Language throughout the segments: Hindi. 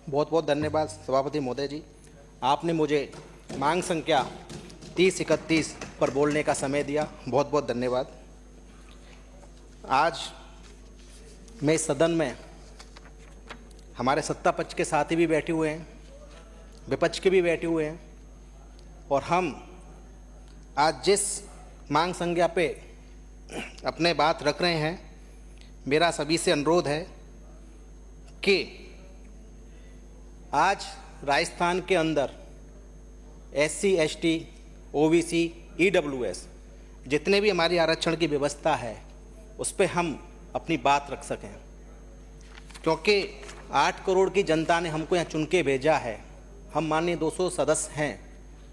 बहुत बहुत धन्यवाद सभापति महोदय जी। आपने मुझे मांग संख्या 3031 पर बोलने का समय दिया, बहुत बहुत धन्यवाद। आज मैं इस सदन में हमारे सत्ता पक्ष के साथी भी बैठे हुए हैं, विपक्ष के भी बैठे हुए हैं, और हम आज जिस मांग संख्या पे अपने बात रख रहे हैं, मेरा सभी से अनुरोध है कि आज राजस्थान के अंदर SC, ST, OBC, EWS जितने भी हमारी आरक्षण की व्यवस्था है उस पर हम अपनी बात रख सकें, क्योंकि 8 करोड़ की जनता ने हमको यहाँ चुन के भेजा है। हम माननीय 200 सदस्य हैं,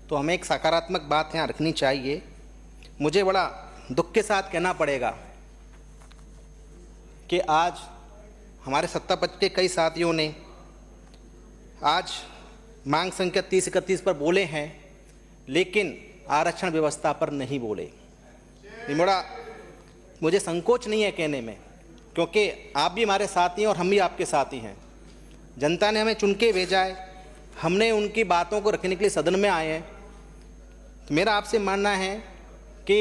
तो हमें एक सकारात्मक बात यहाँ रखनी चाहिए। मुझे बड़ा दुख के साथ कहना पड़ेगा कि आज हमारे सत्ता पक्ष के कई साथियों ने आज मांग संख्या 3031 पर बोले हैं, लेकिन आरक्षण व्यवस्था पर नहीं बोले। ये बड़ा मुझे संकोच नहीं है कहने में, क्योंकि आप भी हमारे साथी हैं और हम भी आपके साथी हैं। जनता ने हमें चुन के भेजा है, हमने उनकी बातों को रखने के लिए सदन में आए हैं। तो मेरा आपसे मानना है कि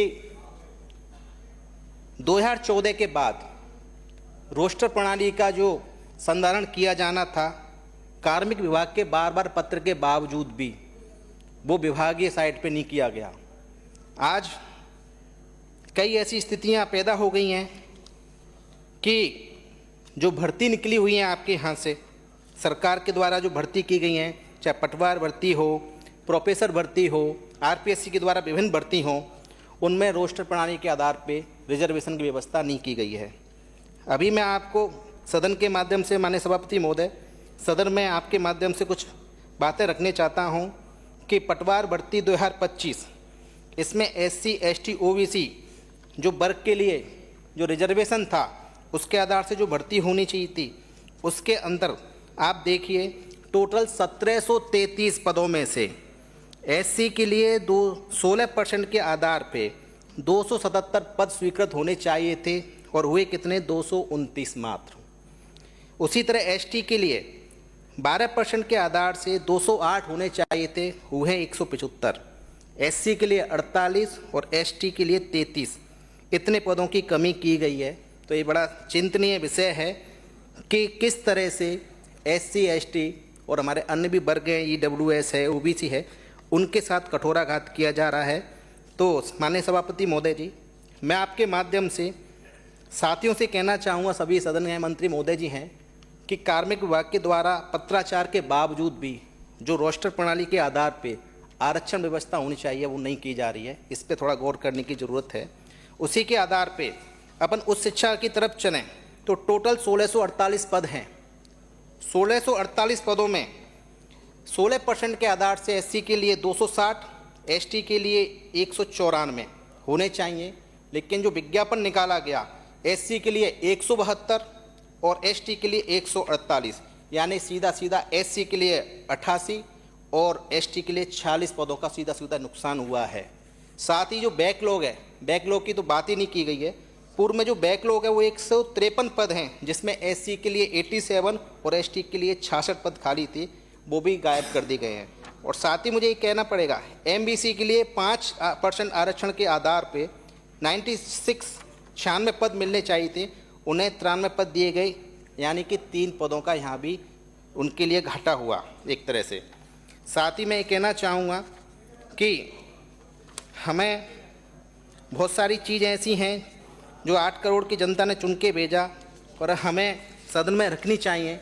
2014 के बाद रोस्टर प्रणाली का जो संधारण किया जाना था, कार्मिक विभाग के बार बार पत्र के बावजूद भी वो विभागीय साइट पे नहीं किया गया। आज कई ऐसी स्थितियां पैदा हो गई हैं कि जो भर्ती निकली हुई हैं आपके यहाँ से, सरकार के द्वारा जो भर्ती की गई हैं, चाहे पटवार भर्ती हो, प्रोफेसर भर्ती हो, RPSC के द्वारा विभिन्न भर्ती हो, उनमें रोस्टर प्रणाली के आधार पे रिजर्वेशन की व्यवस्था नहीं की गई है। अभी मैं आपको सदन के माध्यम से, माननीय सभापति महोदय, सदन में आपके माध्यम से कुछ बातें रखने चाहता हूं कि पटवार भर्ती 2025, इसमें SC, ST, OBC जो वर्ग के लिए जो रिजर्वेशन था उसके आधार से जो भर्ती होनी चाहिए थी, उसके अंदर आप देखिए टोटल 1733 पदों में से SC के लिए 16% के आधार पे 277 पद स्वीकृत होने चाहिए थे और हुए कितने? 229 मात्र। उसी तरह ST के लिए 12% के आधार से 208 होने चाहिए थे, हुए 175। SC के लिए 48 और ST के लिए 33, इतने पदों की कमी की गई है। तो ये बड़ा चिंतनीय विषय है कि किस तरह से SC, ST और हमारे अन्य भी वर्ग हैं, EWS है, OBC है, उनके साथ कठोराघात किया जा रहा है। तो माननीय सभापति महोदय जी, मैं आपके माध्यम से साथियों से कहना चाहूँगा, सभी सदन हैं, मंत्री महोदय जी हैं, कि कार्मिक विभाग के द्वारा पत्राचार के बावजूद भी जो रोस्टर प्रणाली के आधार पे आरक्षण व्यवस्था होनी चाहिए वो नहीं की जा रही है। इस पे थोड़ा गौर करने की ज़रूरत है। उसी के आधार पे अपन उस शिक्षा की तरफ चलें तो टोटल 1648 पद हैं। 1648 पदों में 16% के आधार से SC के लिए 260, ST के लिए 194 होने चाहिए, लेकिन जो विज्ञापन निकाला गया SC के लिए 172 और ST के लिए 148, यानी सीधा सीधा SC के लिए 88 और ST के लिए 46 पदों का सीधा सीधा नुकसान हुआ है। साथ ही जो बैकलॉग है, बैकलॉग की तो बात ही नहीं की गई है। पूर्व में जो बैकलॉग है वो 153 पद हैं, जिसमें SC के लिए 87 और ST के लिए 66 पद खाली थे, वो भी गायब कर दिए गए हैं। और साथ ही मुझे ये कहना पड़ेगा, MBC के लिए 5% आरक्षण के आधार पे 96 पद मिलने चाहिए थे, उन्हें 93 पद दिए गए, यानी कि 3 पदों का यहाँ भी उनके लिए घाटा हुआ एक तरह से। साथ ही मैं ये कहना चाहूँगा कि हमें बहुत सारी चीज़ें ऐसी हैं जो 8 करोड़ की जनता ने चुन के भेजा और हमें सदन में रखनी चाहिए।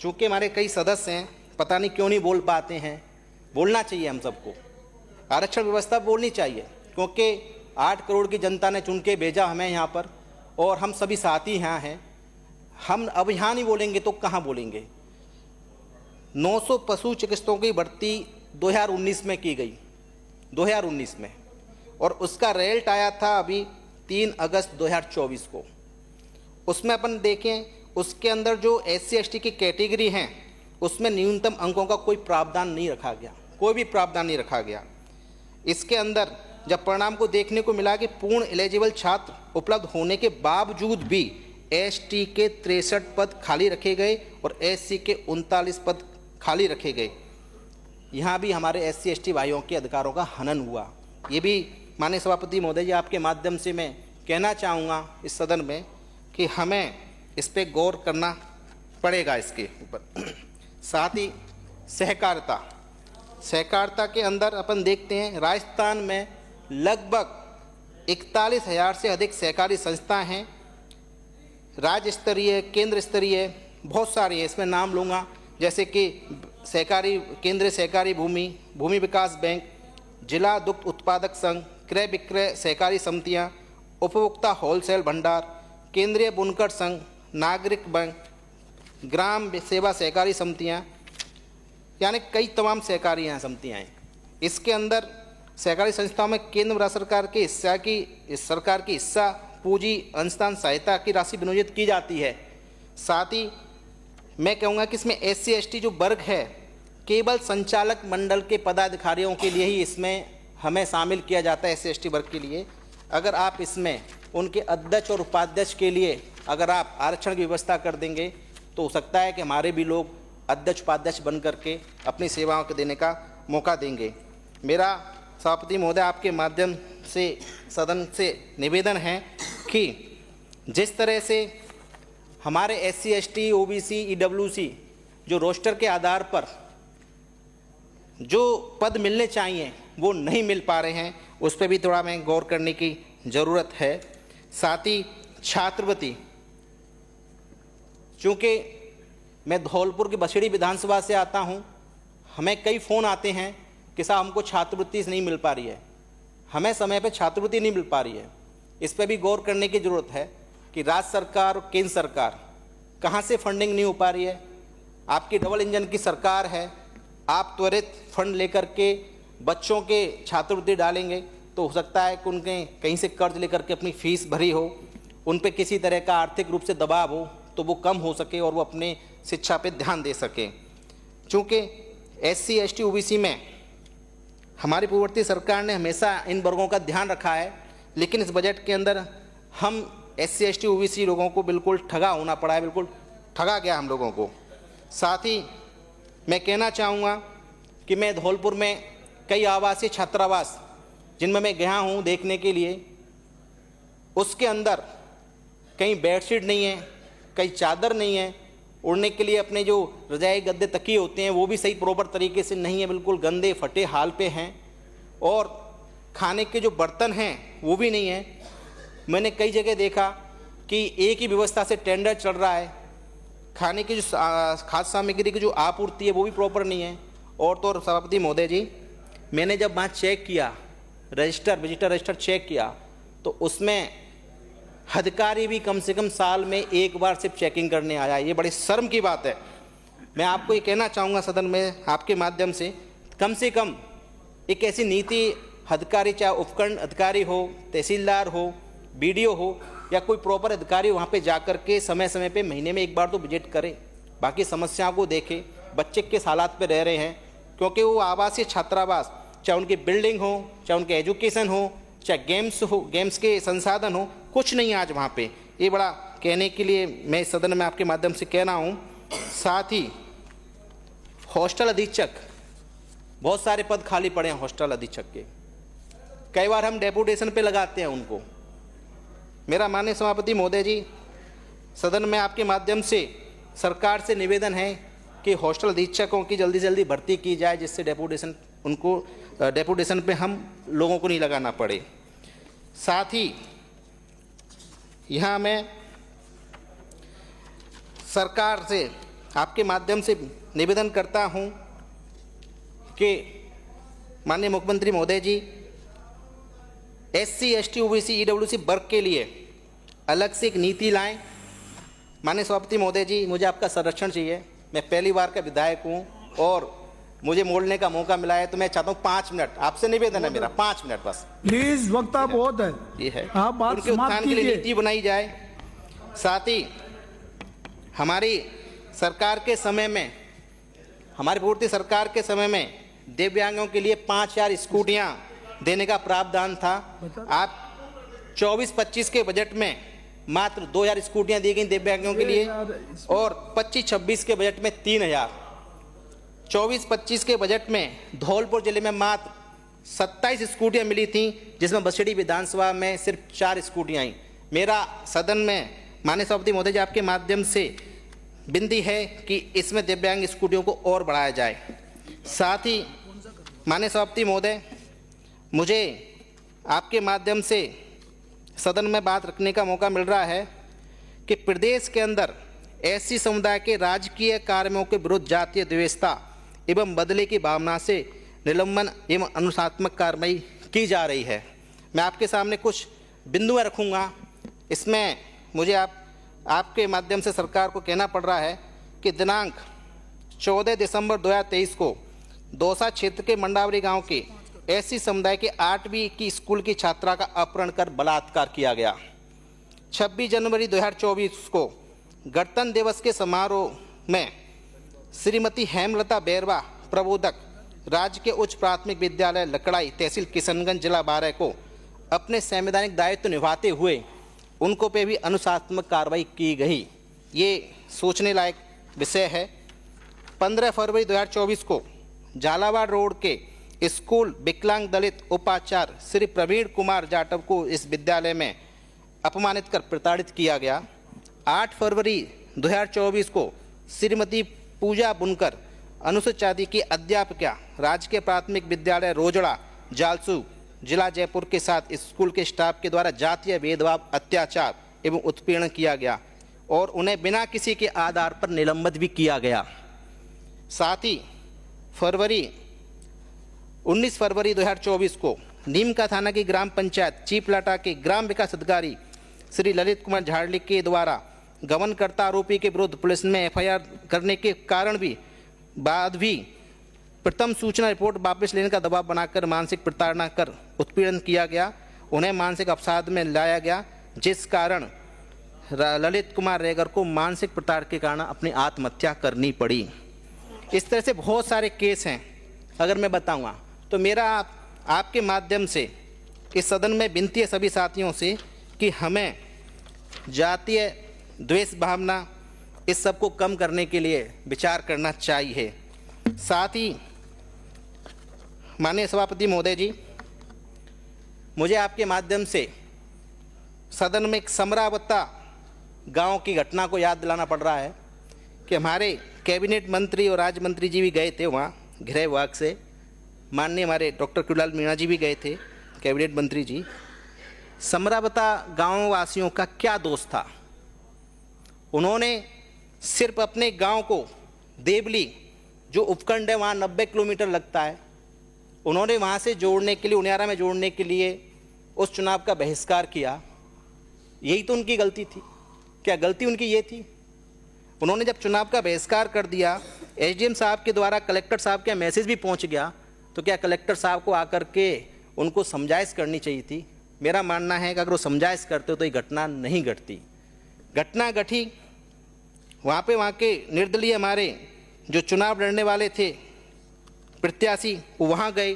चूँकि हमारे कई सदस्य हैं, पता नहीं क्यों नहीं बोल पाते हैं। बोलना चाहिए हम सबको, आरक्षण व्यवस्था बोलनी चाहिए, क्योंकि 8 करोड़ की जनता ने चुन के भेजा हमें यहाँ पर, और हम सभी साथी यहाँ हैं। हम अब यहाँ नहीं बोलेंगे तो कहाँ बोलेंगे? 900 पशु चिकित्सकों की भर्ती 2019 में की गई, 2019 में, और उसका रिजल्ट आया था अभी 3 अगस्त 2024 को। उसमें अपन देखें, उसके अंदर जो SC, ST की कैटेगरी हैं उसमें न्यूनतम अंकों का कोई प्रावधान नहीं रखा गया, कोई भी प्रावधान नहीं रखा गया। इसके अंदर जब परिणाम को देखने को मिला कि पूर्ण एलिजिबल छात्र उपलब्ध होने के बावजूद भी ST के 63 पद खाली रखे गए और SC के 39 पद खाली रखे गए। यहाँ भी हमारे SC ST भाइयों के अधिकारों का हनन हुआ। ये भी माननीय सभापति महोदय जी आपके माध्यम से मैं कहना चाहूँगा इस सदन में कि हमें इस पे गौर करना पड़ेगा इसके ऊपर। साथ ही सहकारिता के अंदर अपन देखते हैं राजस्थान में लगभग 41,000 से अधिक सहकारी संस्थाएं हैं। राज्य स्तरीय, केंद्र स्तरीय बहुत सारी है, इसमें नाम लूँगा जैसे कि केंद्रीय सहकारी भूमि विकास बैंक, जिला दुग्ध उत्पादक संघ, क्रय विक्रय सहकारी समितियाँ, उपभोक्ता होलसेल भंडार, केंद्रीय बुनकर संघ, नागरिक बैंक, ग्राम सेवा सहकारी समितियाँ, यानी कई तमाम सहकारी यहाँ समितियाँ हैं। इसके अंदर सहकारी संस्थाओं में केंद्र भारत सरकार की हिस्सा पूंजी अंशदान सहायता की राशि विनियोजित की जाती है। साथ ही मैं कहूँगा कि इसमें SC ST जो वर्ग है केवल संचालक मंडल के पदाधिकारियों के लिए ही इसमें हमें शामिल किया जाता है SC ST वर्ग के लिए। अगर आप इसमें उनके अध्यक्ष और उपाध्यक्ष के लिए अगर आप आरक्षण की व्यवस्था कर देंगे तो हो सकता है कि हमारे भी लोग अध्यक्ष उपाध्यक्ष बन करके अपनी सेवाओं को देने का मौका देंगे। मेरा सभापति महोदय आपके माध्यम से सदन से निवेदन है कि जिस तरह से हमारे SC ST OBC EWC जो रोस्टर के आधार पर जो पद मिलने चाहिए वो नहीं मिल पा रहे हैं, उस पर भी थोड़ा मैं गौर करने की ज़रूरत है। साथ ही छात्रवृत्ति, चूँकि मैं धौलपुर की बछड़ी विधानसभा से आता हूँ, हमें कई फ़ोन आते हैं कि साहब हमको छात्रवृत्ति नहीं मिल पा रही है, हमें समय पर छात्रवृत्ति नहीं मिल पा रही है। इस पर भी गौर करने की ज़रूरत है कि राज्य सरकार और केंद्र सरकार कहाँ से फंडिंग नहीं हो पा रही है। आपकी डबल इंजन की सरकार है, आप त्वरित फंड लेकर के बच्चों के छात्रवृत्ति डालेंगे तो हो सकता है कि उनके कहीं से कर्ज लेकर के अपनी फीस भरी हो, उन पे किसी तरह का आर्थिक रूप से दबाव हो तो वो कम हो सके और वो अपने शिक्षा पे ध्यान दे सके। चूँकि SC ST OBC में हमारी पूर्ववर्ती सरकार ने हमेशा इन वर्गों का ध्यान रखा है, लेकिन इस बजट के अंदर हम SC ST OBC लोगों को बिल्कुल ठगा होना पड़ा है, बिल्कुल ठगा गया हम लोगों को। साथ ही मैं कहना चाहूँगा कि मैं धौलपुर में कई आवासीय छात्रावास जिनमें मैं गया हूँ देखने के लिए, उसके अंदर कहीं बेडशीट नहीं है, कहीं चादर नहीं है, उड़ने के लिए अपने जो रजाई गद्दे तकिए होते हैं वो भी सही प्रॉपर तरीके से नहीं है, बिल्कुल गंदे फटे हाल पे हैं, और खाने के जो बर्तन हैं वो भी नहीं है। मैंने कई जगह देखा कि एक ही व्यवस्था से टेंडर चल रहा है, खाने की जो खाद्य सामग्री की जो आपूर्ति है वो भी प्रॉपर नहीं है। और तो सभापति महोदय जी, मैंने जब वहाँ चेक किया विजिटर रजिस्टर चेक किया तो उसमें अधिकारी भी कम से कम साल में एक बार सिर्फ चेकिंग करने आया। ये बड़ी शर्म की बात है। मैं आपको ये कहना चाहूँगा सदन में आपके माध्यम से कम एक ऐसी नीति अधिकारी, चाहे उपखंड अधिकारी हो, तहसीलदार हो, BDO हो या कोई प्रॉपर अधिकारी वहाँ पे जाकर के समय समय पे महीने में एक बार तो विजिट करे, बाकी समस्याओं को देखे, बच्चे किस हालात पे रह रहे हैं। क्योंकि वो आवासीय छात्रावास, चाहे उनकी बिल्डिंग हो, चाहे उनके एजुकेशन हो, चाहे गेम्स के संसाधन हो, कुछ नहीं आज वहाँ पे। ये बड़ा कहने के लिए मैं इस सदन में आपके माध्यम से कहना हूँ। साथ ही हॉस्टल अधीक्षक, बहुत सारे पद खाली पड़े हैं हॉस्टल अधीक्षक के, कई बार हम डेपुटेशन पे लगाते हैं उनको। मेरा माननीय सभापति महोदय जी, सदन में आपके माध्यम से सरकार से निवेदन है कि हॉस्टल अधीक्षकों की जल्दी से जल्दी भर्ती की जाए, जिससे डेपुटेशन पे हम लोगों को नहीं लगाना पड़े। साथ ही यहाँ मैं सरकार से आपके माध्यम से निवेदन करता हूँ कि माननीय मुख्यमंत्री महोदय जी, SC ST OBC EWC वर्ग के लिए अलग से एक नीति लाएं। माननीय सभापति महोदय जी, मुझे आपका संरक्षण चाहिए। मैं पहली बार का विधायक हूँ और मुझे बोलने का मौका मिला है, तो मैं चाहता हूँ 5 मिनट आपसे निवेदन है मेरा, 5 मिनट बस प्लीज। वक्त आप बहुत है, ये है, आप बात उनके उत्थान के लिए नीति बनाई जाए। साथ ही हमारी सरकार के समय में, हमारी पूर्ति सरकार के समय में दिव्यांगों के लिए 5000 स्कूटियाँ देने का प्रावधान था। आप 24-25 के बजट में मात्र 2000 स्कूटियाँ दी गई दिव्यांगों के लिए और 25-26 के बजट में 3000। 24-25 के बजट में धौलपुर जिले में मात्र 27 स्कूटियाँ मिली थीं, जिसमें बसड़ी विधानसभा में सिर्फ 4 स्कूटियाँ आई। मेरा सदन में माननीय सभापति महोदय जी आपके माध्यम से विनती है कि इसमें दिव्यांग स्कूटियों को और बढ़ाया जाए। साथ ही माननीय सभापति महोदय, मुझे आपके माध्यम से सदन में बात रखने का मौका मिल रहा है कि प्रदेश के अंदर एससी समुदाय के राजकीय कार्यों के विरुद्ध जातीय द्वेषता एवं बदले की भावना से निलंबन एवं अनुशासनात्मक कार्रवाई की जा रही है। मैं आपके सामने कुछ बिंदुएं रखूंगा। इसमें मुझे आपके माध्यम से सरकार को कहना पड़ रहा है कि दिनांक 14 दिसंबर 2023 को दौसा क्षेत्र के मंडावरी गांव के एससी समुदाय के 8वीं की स्कूल की छात्रा का अपहरण कर बलात्कार किया गया। 26 जनवरी 2024 को गणतंत्र दिवस के समारोह में श्रीमती हेमलता बैरवा प्रबोधक राजकीय उच्च प्राथमिक विद्यालय लकड़ाई तहसील किशनगंज जिला 12 को अपने संवैधानिक दायित्व निभाते हुए उनको पे भी अनुशासनात्मक कार्रवाई की गई। ये सोचने लायक विषय है। 15 फरवरी 2024 को झालावाड़ रोड के स्कूल विकलांग दलित उपाचार्य श्री प्रवीण कुमार जाटव को इस विद्यालय में अपमानित कर प्रताड़ित किया गया। 8 फरवरी 2024 को श्रीमती पूजा बुनकर अनुसूचित जाति की अध्यापिका राजकीय प्राथमिक विद्यालय रोजड़ा जालसू जिला जयपुर के साथ स्कूल के स्टाफ के द्वारा जातीय भेदभाव, अत्याचार एवं उत्पीड़न किया गया और उन्हें बिना किसी के आधार पर निलंबित भी किया गया। साथ ही 19 फरवरी 2024 को नीमका थाना की ग्राम पंचायत चीपलाटा के ग्राम विकास अधिकारी श्री ललित कुमार झाड़ली के द्वारा गबनकर्ता आरोपी के विरुद्ध पुलिस में एफआईआर करने के कारण भी बाद भी प्रथम सूचना रिपोर्ट वापस लेने का दबाव बनाकर मानसिक प्रताड़ना कर उत्पीड़न किया गया। उन्हें मानसिक अवसाद में लाया गया, जिस कारण ललित कुमार रेगर को मानसिक प्रताड़ना के कारण अपनी आत्महत्या करनी पड़ी। इस तरह से बहुत सारे केस हैं। अगर मैं बताऊंगा तो मेरा आपके माध्यम से इस सदन में विनती है सभी साथियों से कि हमें जातीय द्वेष भावना इस सब को कम करने के लिए विचार करना चाहिए। साथ ही माननीय सभापति महोदय जी, मुझे आपके माध्यम से सदन में एक समरावता गांव की घटना को याद दिलाना पड़ रहा है कि हमारे कैबिनेट मंत्री और राज्य मंत्री जी भी गए थे वहाँ गृह विभाग से। माननीय हमारे डॉक्टर कृलाल मीणा जी भी गए थे, कैबिनेट मंत्री जी। समरावता गाँव वासियों का क्या दोष था? उन्होंने सिर्फ अपने गांव को देवली जो उपखंड है वहाँ 90 किलोमीटर लगता है, उन्होंने वहाँ से जोड़ने के लिए, उनियारा में जोड़ने के लिए उस चुनाव का बहिष्कार किया। यही तो उनकी गलती थी। क्या गलती उनकी ये थी? उन्होंने जब चुनाव का बहिष्कार कर दिया, एसडीएम साहब के द्वारा कलेक्टर साहब का मैसेज भी पहुँच गया, तो क्या कलेक्टर साहब को आकर के उनको समझाइश करनी चाहिए थी? मेरा मानना है कि अगर वो समझाइश करते तो ये घटना नहीं घटती। घटना घटी वहाँ के निर्दलीय हमारे जो चुनाव लड़ने वाले थे प्रत्याशी, वो वहाँ गए।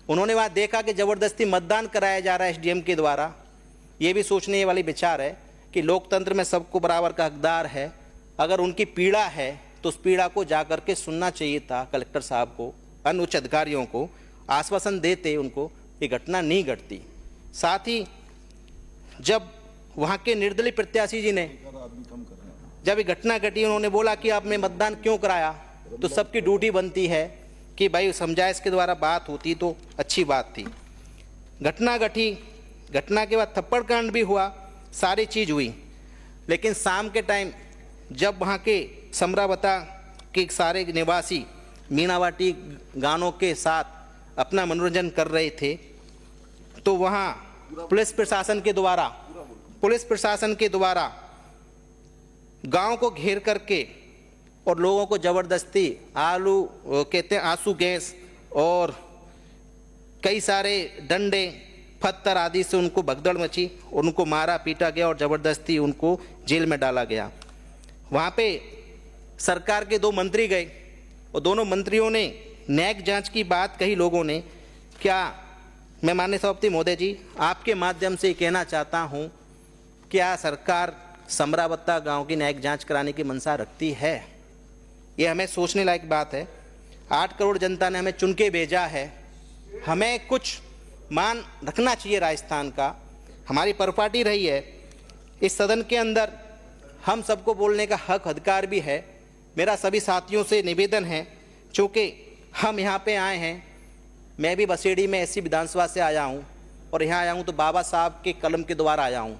उन्होंने वहाँ देखा कि ज़बरदस्ती मतदान कराया जा रहा है एसडीएम के द्वारा। ये भी सोचने वाली विचार है कि लोकतंत्र में सबको बराबर का हकदार है। अगर उनकी पीड़ा है तो उस पीड़ा को जा कर के सुनना चाहिए था कलेक्टर साहब को, अन्य उच्च अधिकारियों को आश्वासन देते उनको, ये घटना नहीं घटती। साथ ही जब वहाँ के निर्दलीय प्रत्याशी जी ने जब ये घटना घटी, उन्होंने बोला कि आपने मतदान क्यों कराया, तो सबकी ड्यूटी बनती है कि भाई समझाइश के द्वारा बात होती तो अच्छी बात थी। घटना घटी, घटना के बाद थप्पड़ कांड भी हुआ, सारी चीज़ हुई। लेकिन शाम के टाइम जब वहाँ के समरावता के सारे निवासी मीनावाटी गानों के साथ अपना मनोरंजन कर रहे थे, तो वहाँ पुलिस प्रशासन के द्वारा गांव को घेर करके और लोगों को ज़बरदस्ती आंसू गैस और कई सारे डंडे पत्थर आदि से उनको भगदड़ मची, उनको मारा पीटा गया और ज़बरदस्ती उनको जेल में डाला गया। वहाँ पे सरकार के 2 मंत्री गए और दोनों मंत्रियों ने न्यायिक जांच की बात कही लोगों ने। क्या मैं माननीय सभापति महोदय जी आपके माध्यम से कहना चाहता हूँ, क्या सरकार समरावता गांव की न्यायिक जांच कराने की मंशा रखती है? ये हमें सोचने लायक बात है। 8 करोड़ जनता ने हमें चुन के भेजा है, हमें कुछ मान रखना चाहिए राजस्थान का। हमारी परिपाटी रही है इस सदन के अंदर, हम सबको बोलने का हक अधिकार भी है। मेरा सभी साथियों से निवेदन है, चूँकि हम यहाँ पे आए हैं, मैं भी बसेड़ी में ऐसी विधानसभा से आया हूँ और यहाँ आया हूँ तो बाबा साहब के कलम के द्वारा आया हूँ,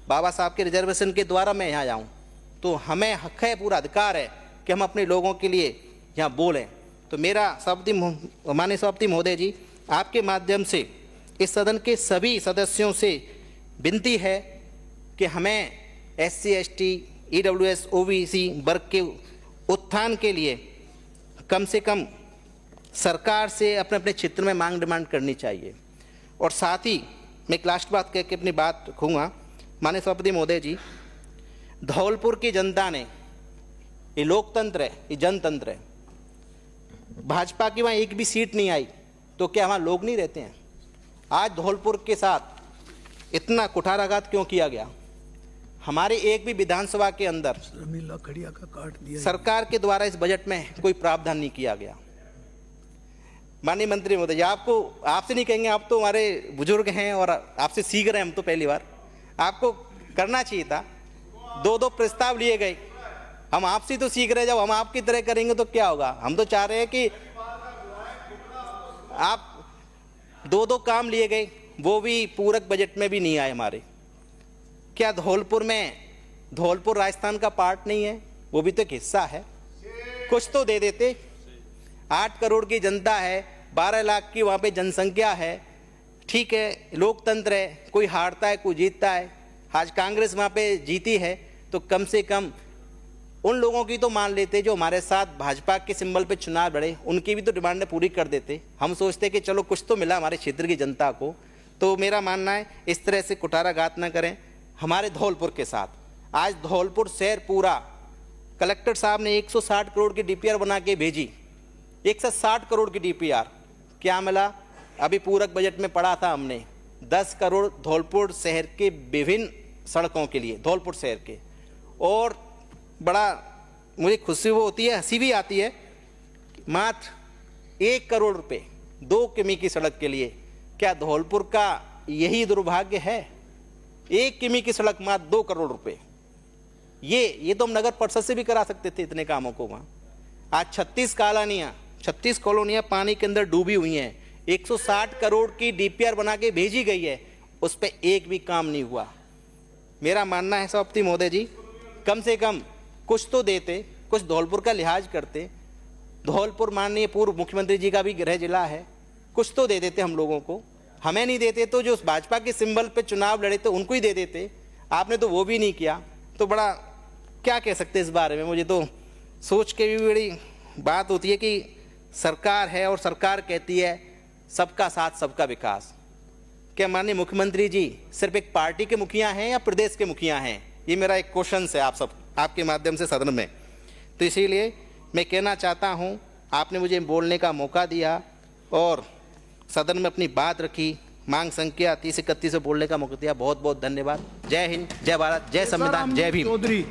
बाबा साहब के रिजर्वेशन के द्वारा मैं यहाँ आया हूँ। तो हमें हक है, पूरा अधिकार है कि हम अपने लोगों के लिए यहाँ बोलें। तो मेरा माननीय सभापति महोदय जी, आपके माध्यम से इस सदन के सभी सदस्यों से विनती है कि हमें SC ST EWS OBC वर्ग के उत्थान के लिए कम से कम सरकार से अपने अपने क्षेत्र में मांग डिमांड करनी चाहिए। और साथ ही मैं एक लास्ट बात कह के अपनी बात रखूँगा। माननीय सभापति महोदय जी, धौलपुर की जनता ने, ये लोकतंत्र है, ये जनतंत्र है, भाजपा की वहाँ एक भी सीट नहीं आई तो क्या वहाँ लोग नहीं रहते हैं? आज धौलपुर के साथ इतना कुठाराघात क्यों किया गया? हमारे एक भी विधानसभा के अंदर खड़िया का काट दिया सरकार के द्वारा इस बजट में कोई प्रावधान नहीं किया गया। माननीय मंत्री महोदय जी, आपसे नहीं कहेंगे, आप तो हमारे बुजुर्ग हैं और आपसे सीख रहे हैं हम तो पहली बार, आपको करना चाहिए था। 2 प्रस्ताव लिए गए, हम आपसे तो सीख रहे हैं, जब हम आपकी तरह करेंगे तो क्या होगा? हम तो चाह रहे हैं कि आप 2 काम लिए गए, वो भी पूरक बजट में भी नहीं आए हमारे। क्या धौलपुर राजस्थान का पार्ट नहीं है? वो भी तो एक हिस्सा है, कुछ तो दे देते। 8 करोड़ की जनता है, 12 लाख की वहाँ पे जनसंख्या है, ठीक है, लोकतंत्र है, कोई हारता है कोई जीतता है। आज कांग्रेस वहाँ पे जीती है तो कम से कम उन लोगों की तो मान लेते जो हमारे साथ भाजपा के सिंबल पे चुनाव लड़े, उनकी भी तो डिमांडें पूरी कर देते। हम सोचते कि चलो कुछ तो मिला हमारे क्षेत्र की जनता को। तो मेरा मानना है इस तरह से कुठाराघात न करें हमारे धौलपुर के साथ। आज धौलपुर शहर पूरा, कलेक्टर साहब ने 160 करोड़ की DPR बना के भेजी, 160 करोड़ की DPR, क्या मिला? अभी पूरक बजट में पढ़ा था हमने, 10 करोड़ धौलपुर शहर के विभिन्न सड़कों के लिए, धौलपुर शहर के। और बड़ा मुझे खुशी वो होती है, हंसी भी आती है, मात्र 1 करोड़ रुपए 2 किमी की सड़क के लिए। क्या धौलपुर का यही दुर्भाग्य है? 1 किमी की सड़क मात्र 2 करोड़ रुपए। ये तो हम नगर परिषद से भी करा सकते थे इतने कामों को वहाँ। आज 36 कॉलोनियाँ पानी के अंदर डूबी हुई हैं, 160 करोड़ की DPR बना के भेजी गई है, उस पर एक भी काम नहीं हुआ। मेरा मानना है सभापति महोदय जी, कम से कम कुछ तो देते, कुछ धौलपुर का लिहाज करते। धौलपुर माननीय पूर्व मुख्यमंत्री जी का भी गृह जिला है, कुछ तो दे देते हम लोगों को। हमें नहीं देते तो जो भाजपा के सिंबल पे चुनाव लड़े थे उनको ही दे देते। आपने तो वो भी नहीं किया। तो बड़ा क्या कह सकते इस बारे में, मुझे तो सोच के भी बड़ी बात होती है कि सरकार है और सरकार कहती है सबका साथ सबका विकास। क्या माननीय मुख्यमंत्री जी सिर्फ एक पार्टी के मुखिया हैं या प्रदेश के मुखिया हैं? ये मेरा एक क्वेश्चन है आपके माध्यम से सदन में। तो इसीलिए मैं कहना चाहता हूँ, आपने मुझे बोलने का मौका दिया और सदन में अपनी बात रखी, मांग संख्या 30-31 से बोलने का मौका दिया। बहुत बहुत धन्यवाद। जय हिंद, जय भारत, जय संविधान, जय भीम। चौधरी।